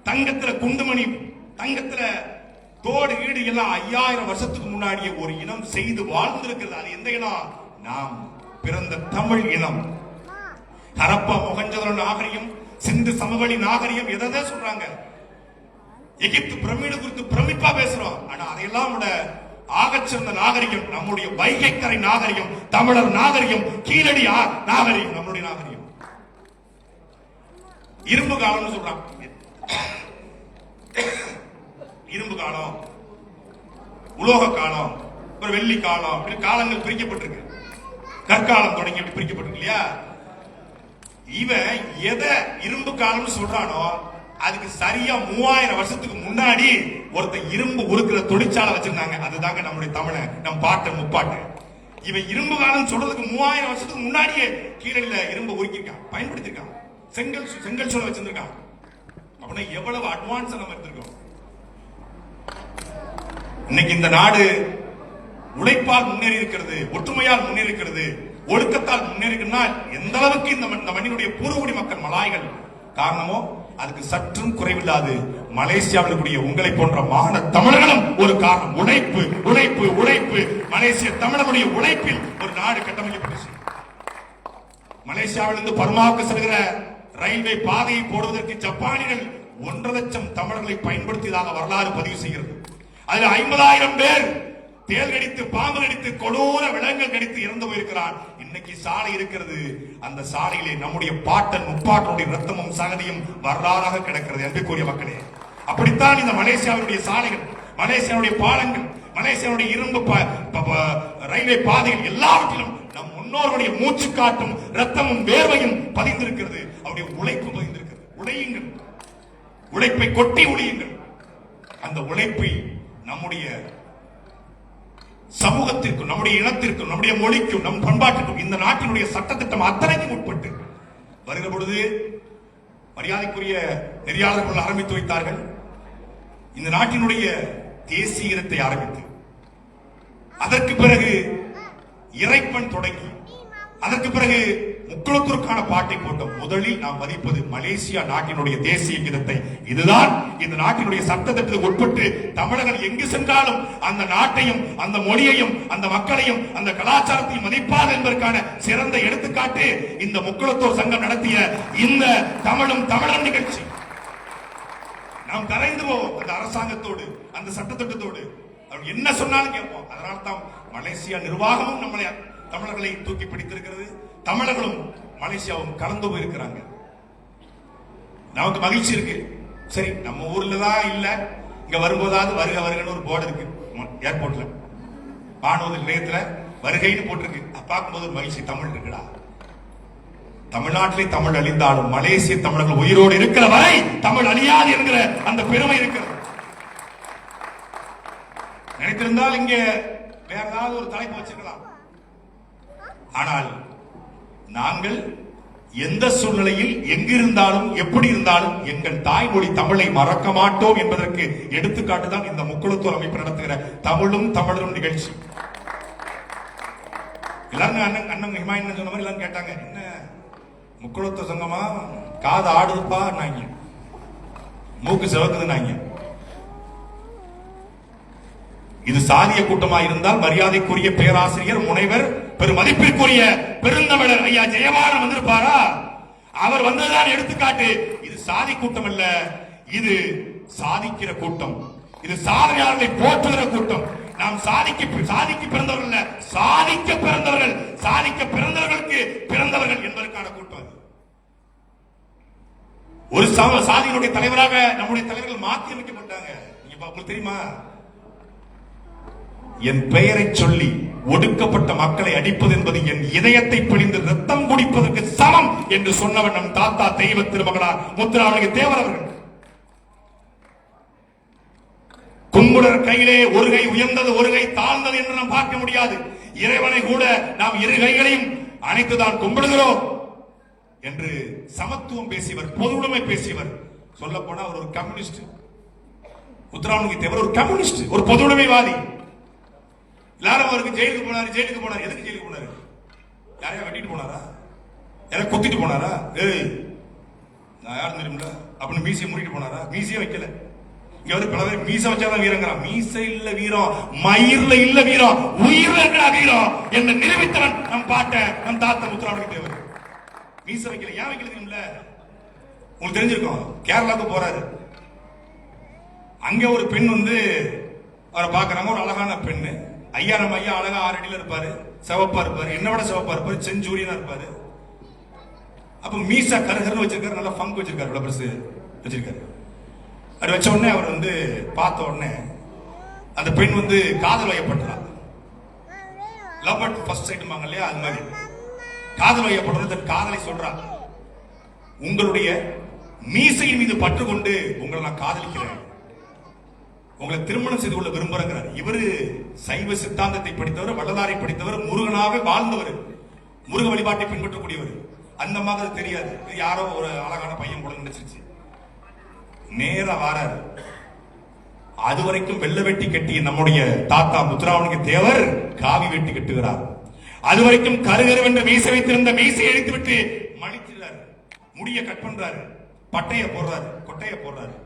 தங்கத்துல குண்டுமணி, தங்கத்துல தோடு ஈடு எல்லாம் 5000 வருஷத்துக்கு முன்னாடியே ஒரு இனம் செய்து வாழ்ந்திருக்கிறது. அது எந்த இனம்? நாம் பிறந்த தமிழ் இனம். ஹரப்பா மொஹஞ்சதாரோ நாகரிகம், சிந்து சமவெளி நாகரிகம், எதை சொல்றாங்க? எகிப்து பிரமிடு குறித்து பிரமிப்பா பேசுறோம். ஆனா அதையெல்லாம் விட ஆகச்சிறந்த நாகரிகம் நம்முடைய வைகைக்கரை நாகரிகம், தமிழர் நாகரிகம், கீழடி நாகரிகம் நம்முடைய நாகரிகம். இரும்பு காலம்னு சொல்றாங்க. இரும்பு காலம், உலோக காலம், ஒரு வெள்ளி காலம், காலங்கள் பிரிக்கப்பட்டிருக்கு. கற்காலம் தொடங்கி பிரிக்கப்பட்டிருக்கு இல்லையா? இவன் எதை இரும்பு காலம்னு சொல்றானோ அதுக்கு சரியா 3000 வருஷத்துக்கு முன்னாடி ஒருத்தன் இரும்பு உருக்குற தொழிற்சாலை வச்சிருந்தாங்க. அதுதாங்க நம்முடைய தமிழ, நம் பாட்டு முப்பாட்டு. இவன் இரும்பு காலம் சொல்றதுக்கு 3000 வருஷத்துக்கு முன்னாடியே கீழடியில இரும்பு உருக்கிருக்கான், பயன்படுத்திருக்கான், செங்கல் சூளை வச்சிருக்கான். அப்படின்னா எவ்வளவு அட்வான்ஸ் நம்ம இருந்திருக்கோம். இன்னைக்கு இந்த நாடு உழைப்பால் முன்னேறி இருக்கிறது, ஒற்றுமையால் முன்னேறி இருக்கிறது, ஒழுக்கத்தால் முன்னேறினா எந்த அளவுக்கு இந்த மண்ணினுடைய பூர்வகுடி மக்கள் மலாய்கள் காரணமோ அதுக்கு சற்றும் குறைவில்லாது மலேசியாவில் கூடிய உங்களை போன்ற மாகாண தமிழர்களும் ஒரு காரணம். உழைப்பு உழைப்பு உழைப்பு. மலேசிய தமிழர்களுடைய உழைப்பில் ஒரு நாடு கட்டமைக்கப்பட்டுச்சு. மலேசியாவிலிருந்து பர்மாவுக்கு செல்கிற ரயில்வே பாதையை போடுவதற்கு ஜப்பானிகள் 1.5 லட்சம் தமிழர்களை பயன்படுத்தியதாக வரலாறு பதிவு செய்கிறது. அதில் 50,000 பேர் தேல் கடித்து, பாம்பு கடித்து, கொடூர விலங்குகள் கடித்து இறந்து போயிருக்கிறார். இன்னைக்கு சாலை இருக்கிறது, அந்த சாலையிலே நம்முடைய பாட்டன் முப்பாட்டனுடைய ரத்தமும் சகதியும் வரலாறாக கிடக்கிறது. அன்புக்குரிய மக்களே, அப்படித்தான் இந்த மலேசியாவுடைய சாலைகள், மலேசியாவுடைய பாலங்கள், மலேசியாவுடைய இரும்பு ரயில்வே பாதைகள் எல்லாவற்றிலும் நம் முன்னோர்களுடைய மூச்சு காட்டும் ரத்தமும் வேர்வையும் பதிந்திருக்கிறது. அவருடைய உழைப்பு பதிந்திருக்கிறது. உழையுங்கள், உழைப்பை கொட்டி உழையுங்கள். அந்த உழைப்பை நம்முடைய சமூகத்திற்கும், நம்முடைய இனத்திற்கும், நம்முடைய மொழிக்கும், நம் பண்பாட்டிற்கும், இந்த நாட்டினுடைய சட்டத்திட்டம் அத்தனைக்கும் உட்பட்டு வருகிற பொழுது மரியாதைக்குரிய நெறியாளர்கள் ஆரம்பித்து வைத்தார்கள். இந்த நாட்டினுடைய தேசிய இனத்தை ஆரம்பித்து, அதற்கு பிறகு இறைப்பன் தொடங்கி அதற்கு பிறகு முக்குளத்தூருக்கான பாட்டை போட்டோம். முதலில் நாம் மதிப்பது மலேசியா நாட்டினுடைய தேசிய கீதத்தை. இதுதான் இந்த நாட்டினுடைய சட்டத்திட்டத்துக்கு உட்பட்டு தமிழர்கள் எங்கு சென்றாலும் அந்த நாட்டையும் அந்த மொழியையும் அந்த மக்களையும் அந்த கலாச்சாரத்தையும் மதிப்பார் என்பதற்கான சிறந்த எடுத்துக்காட்டு இந்த முக்குளத்தூர் சங்கம் நடத்திய இந்த தமிழும் தமிழன் நிகழ்ச்சி. நாம் கரைந்து போவோம் அந்த அரசாங்கத்தோடு, அந்த சட்டத்திட்டத்தோடு. அவர் என்ன சொன்னாலும் கேட்போம். அதனால தான் மலேசியா நிர்வாகமும் நம்மளை தமிழர்களை தூக்கி பிடித்திருக்கிறது. தமிழர்களும் மலேசியாவும் கலந்து போயிருக்கிறாங்க. நமக்கு மகிழ்ச்சி இருக்கு. சரி, நம்ம ஊர்ல தான் இல்ல, இங்க வரும்போதாவது வருக வருகன்னு ஒரு போர்டு இருக்கு ஏர்போர்ட்ல, வானூர்தி நிலையத்துல வருகைன்னு போட்டிருக்கு. பார்க்கும்போது ஒரு மகிழ்ச்சி, தமிழ் இருக்குடா. தமிழ்நாட்டிலே தமிழ் அழிந்தாலும் மலேசிய தமிழர்கள் உயிரோடு இருக்கிற வரை தமிழ் அழியாது என்கிற அந்த பெருமை இருக்கிறது. நினைத்திருந்தால் இங்கே வேற ஏதாவது ஒரு தலைப்பு வச்சிருக்கலாம். ஆனால் நாங்கள் எந்த சூழ்நிலையில் எங்கிருந்தாலும் எப்படி இருந்தாலும் எங்கள் தாய்மொழி தமிழை மறக்க மாட்டோம் என்பதற்கு எடுத்துக்காட்டு தான் இந்த முக்குளத்தூர் அமைப்பு நடத்துகிற தமிழும் தமிழரும் நிகழ்ச்சி. எல்லாரும் அண்ணன் ஹிமாயின் சொன்ன மாதிரி எல்லாரும் கேட்டாங்க, என்ன முக்குளத்தூர் சங்கமா, காது ஆடுதுப்பா நாங்க, மூக்கு சிவக்குது நாங்க. இது சாதிய கூட்டமா இருந்தால் மரியாதைக்குரிய பேராசிரியர் முனைவர் பெருமதிப்பிற்குரிய பெருந்தமிழர் ஐயா ஜெயவாணன் வந்திருப்பாரா? அவர் வந்ததுதான் எடுத்துக்காட்டு. இது சாதி கூட்டம் அல்ல, இது சாதிக்கிற கூட்டம், இது சாதனையாளர்களை போற்றுகிற கூட்டம். நாம் சாதிக்க பிறந்தவர்கள் அல்ல, சாதிக்க பிறந்தவர்கள், சாதிக்க பிறந்தவர்களுக்கு பிறந்தவர்கள் என்பதற்கான கூட்டம். ஒரு சாதியினுடைய தலைவராக நம்முடைய தலைவர்கள் மாற்றி அமைக்கப்பட்டாங்க. நீங்க உங்களுக்கு தெரியுமா? என் பெயரை சொல்லி ஒடுக்கப்பட்ட மக்களை அடிப்பது என்பது என் இதயத்தை பிழிந்து ரத்தம் குடிப்பதற்கு சமம் என்று சொன்னவன் நம் தாத்தா தெய்வ திருமகனார் முத்துராமலிங்க தேவர் அவர்கள். கும்புடர் கையிலே ஒரு கை உயர்ந்தது ஒரு கை தாழ்ந்தது என்று நாம் பார்க்க முடியாது. இறைவனை கூட நாம் இரு கைகளையும் அணைத்துதான் கும்பிடுகிறோம் என்று சமத்துவம் பேசியவர், பொதுவுடைமை பேசியவர். சொல்ல போனா அவர் ஒரு கம்யூனிஸ்ட். முத்துராமலிங்க தேவர் ஒரு கம்யூனிஸ்ட், ஒரு பொதுவுடைமைவாதி. எல்லாரும் அவருக்கு ஜெயிலுக்கு போனாரு. எதுக்கு ஜெயிலுக்கு போனாரு? யாரையா வெட்டிட்டு போனாரா? யாரையா குத்திட்டு போனாரா? ஏய் நான் யாரும் தெரியுமில்ல அப்படின்னு மீசையை முறிட்டு போனாரா? மீசையே வைக்கல. இங்க வந்து பல பேர் மீசை வச்சாதான் வீரங்கிறான். மீசை இல்ல வீரம், மயிர்ல இல்ல வீரம், உயிர்ல இருக்கிற வீரம் என்று நிரூபித்தவன் நம் பாட்ட நம் தாத்தா முத்துராமலிங்க தேவர். மீசை வைக்கல. ஏன் வைக்கல தெரியுமில்ல? உங்களுக்கு தெரிஞ்சிருக்கும். கேரளாவுக்கு போறாரு. அங்க ஒரு பெண் வந்து அவரை பாக்குறாங்க. ஒரு அழகான பெண்ணு. ஐயா நம்ம ஐயா அழகா 6 அடியில இருப்பாரு, சிவப்பா இருப்பாரு, என்ன விட சிவப்பா இருப்பாரு, செஞ்சூரியனா இருப்பாரு. அப்ப மீசா கருகருன்னு வச்சிருக்காரு, நல்லா ஃபங்க் வச்சிருக்காரு, இவ்வளவு பெருசு வச்சிருக்காரு. அது வச்ச உடனே அவர் வந்து பார்த்த உடனே அந்த பெண் வந்து காதல் வயப்பட்டார். லவ் அட் ஃபர்ஸ்ட் சைட்மாங்க இல்லையா, அது மாதிரி காதல் வயப்பட்டது. தன் காதலை சொல்றார், உங்களுடைய மீசையின் மீது பற்று கொண்டு உங்களை நான் காதலிக்கிறேன், உங்களை திருமணம் செய்து கொள்ள விரும்புகிறார். இவரு சைவ சித்தாந்தத்தை படித்தவர், வள்ளலாரை படித்தவர், முருகனாக வாழ்ந்தவர், முருக வழிபாட்டை பின்பற்றக்கூடியவர். அந்த மாதிரி தெரியாது, யாரோ ஒரு அழகான பையன் கூட நினைச்சிருச்சு. நேரா வாராரு. அது வரைக்கும் வெள்ள வெட்டி கட்டிய நம்முடைய தாத்தா முத்துராமலிங்க தேவர் காவி வெட்டி கட்டுகிறார். அது வரைக்கும் கருகருவென்று மீசை வைத்திருந்த மீசை எடுத்து விட்டு மலிக்கிறார், முடிய கட் பண்றாரு, பட்டைய போடுறாரு, கொட்டைய போடுறாரு,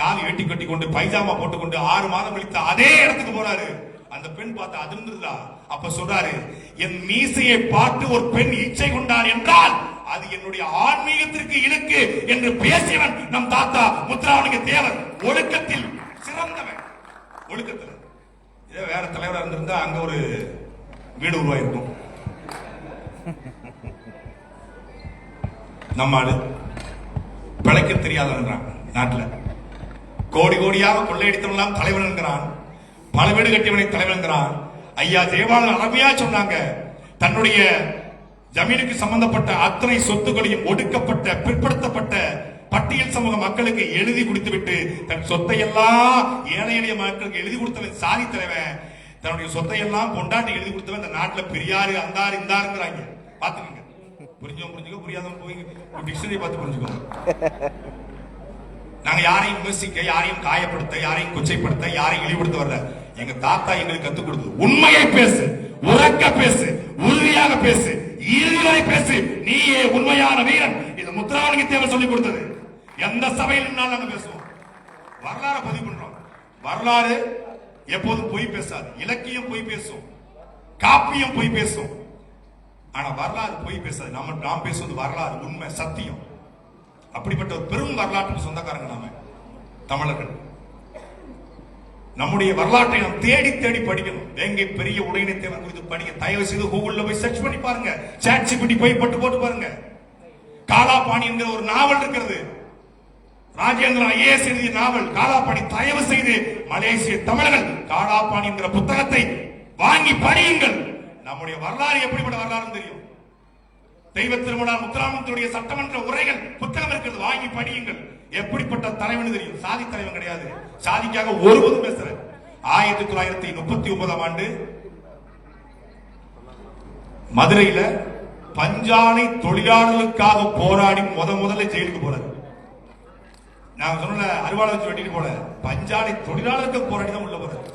காவி வெட்டி கட்டி கொண்டு பைஜாமா போட்டுக்கொண்டு 6 மாதம் கழித்து அதே இடத்துக்கு போறாரு. அந்த பெண் பார்த்து அதிர்ந்துருதா. அப்ப சொல்றாரு, என் மீசையை பார்த்து ஒரு பெண் இச்சை கொண்டார் என்றால் அது என்னுடைய ஆன்மீகத்திற்கு இழுக்கு என்று பேசியவன் நம் தாத்தா முத்துராமலிங்க தேவர். ஒழுக்கத்தில் சிறந்தவன். ஒழுக்கத்தில் இதே வேற தலைவராக இருந்திருந்தா அங்க ஒரு வீடு உருவாயிருக்கும். நம்ம ஆளு பிழைக்க தெரியாதவன்றான். நாட்டுல கோடி கோடியாக கொள்ளையடித்தவன் தலைவன் என்கிறான், பல வீடு கட்டியவனை தலைவன் என்கிறான். ஐயா ஜெயவாணன் அருமையா சொன்னாங்க, தன்னுடைய ஜமீனுக்கு சம்பந்தப்பட்ட அத்தனை சொத்துக்களையும் ஒடுக்கப்பட்ட பிற்படுத்தப்பட்ட பட்டியல் சமூக மக்களுக்கு எழுதி கொடுத்துவிட்டு தன் சொத்தை எல்லாம் ஏழை எளிய மக்களுக்கு எழுதி கொடுத்தவன் சாதி தலைவன். தன்னுடைய சொத்தை எல்லாம் கொண்டாட்டி எழுதி கொடுத்தவன் இந்த நாட்டுல பெரியாரு அந்தாரு இந்தாருங்கிறாங்க. பாத்துக்கோங்க, புரிஞ்சுக்கோ புரியாதவங்க போய் டிக்ஷனரி பார்த்து புரிஞ்சுக்கோ. நாங்க யாரையும் விமர்சிக்க, யாரையும் காயப்படுத்த, யாரையும் கொச்சைப்படுத்த, யாரையும் இழிவுபடுத்த வரல. எங்க தாத்தா எங்களுக்கு கத்துக் கொடுத்தது உண்மையை பேசு, உறக்க பேசு, உறுதியாக பேசு, இறுதி வரை பேசு, நீயே உண்மையான வீரன். இது முத்துராமலிங்க தேவர் சொல்லிக் கொடுத்தது. எந்த சபையில் நின்னாலும் நாங்க பேசுவோம், வரலாறு பதிவு பண்றோம். வரலாறு எப்போதும் பொய் பேசாது. இலக்கியம் பொய் பேசும், காப்பியம் பொய் பேசும், ஆனா வரலாறு பொய் பேசாது. நாம் பேசுவது வரலாறு, உண்மை, சத்தியம். அப்படிப்பட்ட ஒரு பெரும் வரலாற்றுக்கு சொந்தக்காரங்க நாம தமிழர்கள். நம்முடைய வரலாற்றை நாம் தேடி தேடி படிக்கணும். வேங்கை பெரிய உடையினைத்தேவர் குறித்து படிக்க தயவு செய்து கூகுள்ல போய் சர்ச் பண்ணி பாருங்க, ChatGPT போய் போட்டு பாருங்க. காலாபாணி என்கிற ஒரு நாவல் இருக்கிறது, ராஜேந்திரன் IAS எழுதிய நாவல் காலாபாணி. தயவு செய்து மலேசிய தமிழர்கள் காலாபாணி என்கிற புத்தகத்தை வாங்கி படியுங்கள். நம்முடைய வரலாறு எப்படிப்பட்ட வரலாறு தெரியும். தெய்வ திருமணா முத்துராமலிங்கத்துடைய சட்டமன்ற உரைகள் புத்தகம் இருக்கிறது, வாங்கி படியுங்கள். எப்படிப்பட்ட தலைவன் தெரியும். சாதி தலைவன் கிடையாது, சாதிக்காக ஒருவரும் பேசுற. 1939 ஆண்டு மதுரையில பஞ்சாலை தொழிலாளர்களுக்காக போராடி முதல்ல ஜெயிலுக்கு போறாரு. நான் சொன்ன அறுவாளை வச்சு வெட்டிட்டு போல, பஞ்சாலை தொழிலாளர்கள் போராடி தான் உள்ள போறாரு.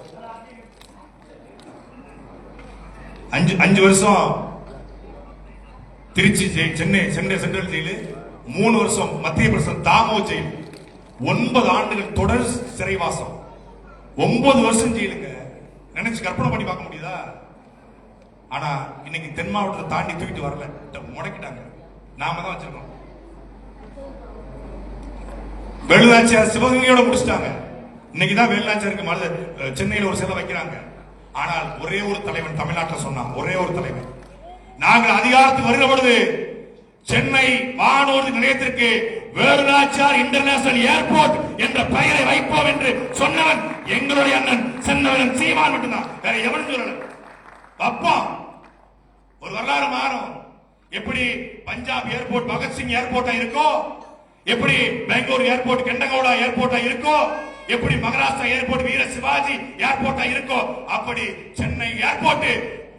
5 வருஷம் Tiruchi jail, Chennai central jail, 3 வருஷம் மத்திய பிரதேசம் தாமோ ஜெயில், 9 ஆண்டுகள் தொடர் சிறைவாசம், 9 வருஷம் ஜெயிலுங்க. நினைச்சு கற்பனை பண்ணி பார்க்க முடியுதா? ஆனா இன்னைக்கு தென் மாவட்டத்தை தாண்டி தூக்கிட்டு வரல, முடக்கிட்டாங்க. நாம தான் வச்சிருக்கோம். வேலுநாச்சியார் சிவகங்கையோட முடிச்சிட்டாங்க. இன்னைக்குதான் வேலுநாச்சியாருக்கு சென்னையில ஒரு சிலை வைக்கிறாங்க. ஆனால் ஒரே ஒரு தலைவன் தமிழ்நாட்டில் சொன்னான், ஒரே ஒரு தலைவன். நாங்கள் அதிகாரத்துக்கு வருகிற பொழுது சென்னை வானூர்தி நிலையத்திற்கு வேலுநாச்சியார் இன்டர்நேஷனல் ஏர்போர்ட் என்ற பெயரை வைப்போம் என்று சொன்னவன் எங்களுடைய அண்ணன் சென்னவன் சீமான் மட்டும்தான், வேற எவனும் சொல்லல. அப்பா ஒரு வரலாறு மாறும். எப்படி பஞ்சாப் ஏர்போர்ட் பகத்சிங் ஏர்போர்ட்டா இருக்கோ, எப்படி பெங்களூர் ஏர்போர்ட் கெண்டகவுடா ஏர்போர்ட்டா இருக்கோ, எப்படி மகாராஷ்டிரா ஏர்போர்ட் வீர சிவாஜி ஏர்போர்ட்டா இருக்கோ, அப்படி சென்னை ஏர்போர்ட்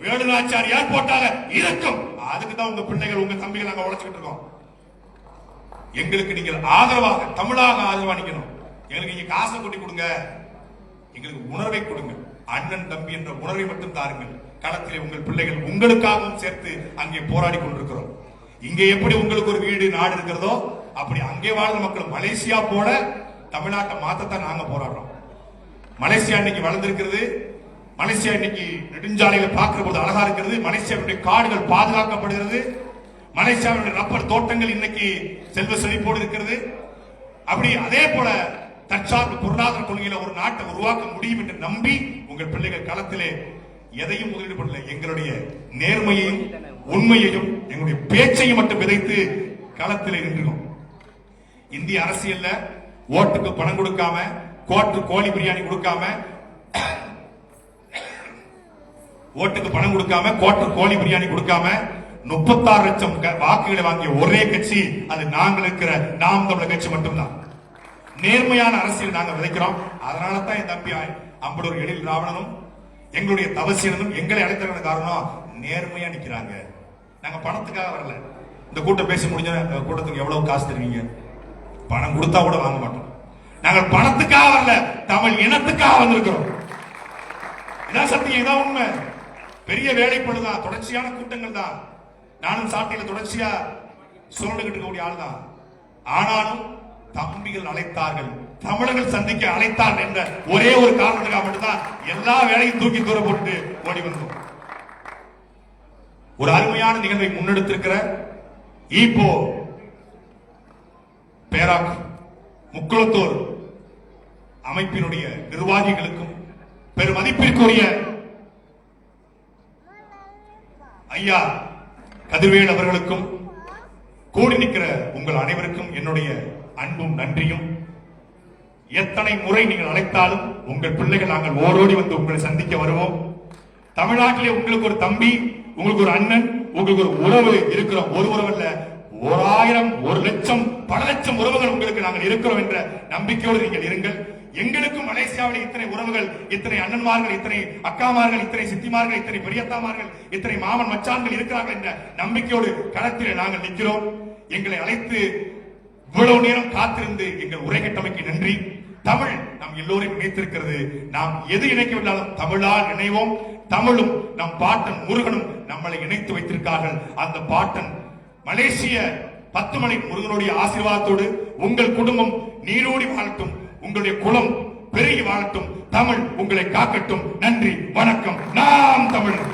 வேலுநாச்சியார் ஏர்போர்ட்டாக இருக்கும். அதுக்கு தான் உங்க பிள்ளைகள், உங்க தம்பிகள் நாங்க உழைச்சிட்டு இருக்கோம். எங்களுக்கு நீங்கள் ஆதரவாக, தமிழாக ஆதரவா நிக்கணும். எங்களுக்கு நீங்க காசை கொட்டி கொடுங்க, எங்களுக்கு உணர்வை கொடுங்க. அண்ணன் தம்பி என்ற உணர்வை மட்டும் தாருங்கள். களத்திலே உங்கள் பிள்ளைகள் உங்களுக்காகவும் சேர்த்து அங்கே போராடி கொண்டிருக்கிறோம். இங்கே எப்படி உங்களுக்கு ஒரு வீடு நாடு இருக்கிறதோ, அப்படி அங்கே வாழ்ந்த மக்கள் மலேசியா போல தமிழ்நாட்டை மாத்தத்தான் நாங்க போராடுறோம். மலேசியா இன்னைக்கு வளர்ந்திருக்கிறது. மலேசியா இன்னைக்கு நெடுஞ்சாலைகளை பார்க்கிற போது அழகா இருக்கிறது. மலேசியாவுடைய காடுகள் பாதுகாக்கப்படுகிறது. மலேசியாவுடைய ரப்பர் தோட்டங்கள் இன்னைக்கு செல்வ செழிப்போடு இருக்கிறது. அப்படி அதே போல தற்சார்பு பொருளாதார கொள்கையில ஒரு நாட்டை உருவாக்க முடியும் என்று நம்பி உங்கள் பிள்ளைகள் களத்திலே எதையும் முதலீடு பண்ணல. எங்களுடைய நேர்மையையும் உண்மையையும் எங்களுடைய பேச்சையும் மட்டும் விதைத்து களத்திலே நின்றோம். இந்திய அரசியல்ல ஓட்டுக்கு பணம் கொடுக்காம, கோழி பிரியாணி கொடுக்காம, ஓட்டுக்கு பணம் கொடுக்காம, கோழி பிரியாணி கொடுக்காம 36 லட்சம் வாக்குகளை வாங்கிய ஒரே கட்சி அது நாங்கள் இருக்கிற நாம் தமிழர் கட்சி மட்டும்தான். நேர்மையான அரசியல் நாங்கள் விதைக்கிறோம். அதனால தான் என் தம்பி அம்பலூர் எழில் ராவணனும் எங்களுடைய தவசீலனும் எங்களை அழைத்த காரணம் நேர்மையா நிக்கிறாங்க. நாங்க பணத்துக்காக வரல. இந்த கூட்டம் பேசி முடிஞ்ச கூட்டத்துக்கு எவ்வளவு காசு தருவீங்க? பணம் கொடுத்தா கூட வாங்க மாட்டோம். நாங்கள் பணத்துக்காக வரல, தமிழ் இனத்துக்காக வந்திருக்கிறோம். இதான் சத்தியம், இதான் உண்மை. பெரிய வேலைப்படுதான், தொடர்ச்சியான கூட்டங்கள் தான். நானும் சாட்டியில தொடர்ச்சியா சுரண்டுகிட்டு இருக்கக்கூடிய ஆள் தான். ஆனாலும் தம்பிகள் அழைத்தார்கள், தமிழர்கள் சந்திக்க அழைத்தார்கள் என்ற ஒரே ஒரு காரணத்துக்காக மட்டும்தான் எல்லா வேலையும் தூக்கி தூர போட்டு ஓடி வந்தோம். ஒரு அருமையான நிகழ்வை முன்னெடுத்திருக்கிற ஈப்போ பேராக் முக்குளத்தூர் அமைப்பினுடைய நிர்வாகிகளுக்கும் பெருமதிப்பிற்குரிய ஐயா கதிர்வேல் அவர்களுக்கும் கூடி நிற்கிற உங்கள் அனைவருக்கும் என்னுடைய அன்பும் நன்றியும். எத்தனை முறை நீங்கள் அழைத்தாலும் உங்கள் பிள்ளைகள் நாங்கள் ஓடோடி வந்து உங்களை சந்திக்க வருவோம். தமிழ்நாட்டிலே உங்களுக்கு ஒரு தம்பி, உங்களுக்கு ஒரு அண்ணன், உங்களுக்கு ஒரு உறவு இருக்கிறோம். ஒரு உறவு அல்ல, 1000, 1 லட்சம், பல லட்சம் உறவுகள் உங்களுக்கு நாங்கள் இருக்கிறோம் என்ற நம்பிக்கையோடு நீங்கள் இருங்கள். எங்களுக்கும் மலேசியாவில் இத்தனை உறவுகள், இத்தனை அண்ணன்மார்கள், இத்தனை அக்காமார்கள், இத்தனை சித்திமார்கள், இத்தனை பெரியத்தாமார்கள், இத்தனை மாமன் மச்சான்கள் இருக்கிறார்கள் என்ற நம்பிக்கையோடு களத்தில் நாங்கள் நிற்கிறோம். எங்களை அழைத்து இவ்வளவு நேரம் காத்திருந்து எங்கள் உரை கட்டமைக்கு நன்றி. தமிழ் நம் எல்லோரையும் இணைத்திருக்கிறது. நாம் எது இணைக்கவில்லைனாலும் தமிழால் இணைவோம். தமிழும் நம் பாட்டன் முருகனும் நம்மளை இணைத்து வைத்திருக்கார்கள். அந்த பாட்டன் மலேசிய 10 மணி முருகனுடைய ஆசீர்வாதத்தோடு உங்கள் குடும்பம் நீரோடி வாழட்டும், உங்களுடைய குலம் பெருகி வாழட்டும், தமிழ் உங்களை காக்கட்டும். நன்றி, வணக்கம். நாம் தமிழர்.